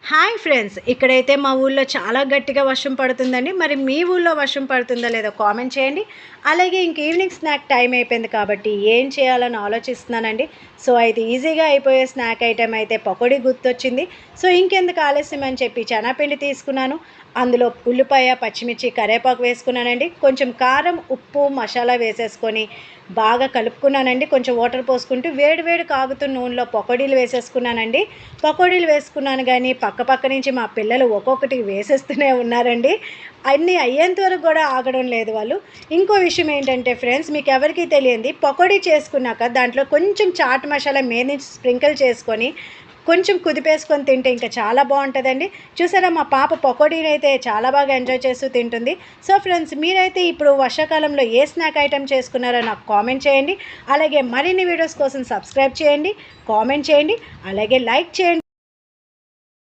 Hi friends, ఇక్కడైతే మా ఊళ్ళో చాలా గట్టిగా వర్షం పడుతుందండి. మరి మీ ఊళ్ళో వర్షం పడుతుందో లేదో కామెంట్ చేయండి. అలాగే ఇంక ఈవినింగ్ స్నాక్ టైం అయిపోయింది కాబట్టి ఏం చేయాలని ఆలోచిస్తున్నానండి. సో అయితే ఈజీగా అయిపోయే స్నాక్ ఐటెం అయితే పకోడీ గుర్తొచ్చింది. సో ఇంకెందుకు ఆలస్యం అని చెప్పి శనగపిండి తీసుకున్నాను. అందులో ఉల్లిపాయ, పచ్చిమిర్చి, కరివేపాకు వేసుకున్నానండి. కొంచెం కారం, ఉప్పు, మసాలా వేసేసుకొని బాగా కలుపుకున్నానండి. కొంచెం వాటర్ పోసుకుంటూ వేడి వేడి కాగుతున్న నూనెలో పకోడీలు వేసేసుకున్నానండి. పకోడీలు వేసుకున్నాను కానీ పక్క నుంచి మా పిల్లలు ఒక్కొక్కటి వేసేస్తూనే ఉన్నారండి. అన్నీ అయ్యేంత వరకు కూడా ఆగడం లేదు వాళ్ళు. ఇంకో విషయం ఏంటంటే ఫ్రెండ్స్, మీకు ఎవరికీ తెలియంది పకోడీ చేసుకున్నాక దాంట్లో కొంచెం చాట్ మసాలా మీద నుంచి స్ప్రింకిల్ చేసుకొని కొంచెం కుదిపేసుకొని తింటే ఇంకా చాలా బాగుంటుందండి. చూసారా, మా పాప పకోడీని అయితే చాలా బాగా ఎంజాయ్ చేస్తూ తింటుంది. సో ఫ్రెండ్స్, మీరైతే ఇప్పుడు వర్షాకాలంలో ఏ స్నాక్ ఐటెం చేసుకున్నారో నాకు కామెంట్ చేయండి. అలాగే మరిన్ని వీడియోస్ కోసం సబ్స్క్రైబ్ చేయండి, కామెంట్ చేయండి, అలాగే లైక్ చేయండి.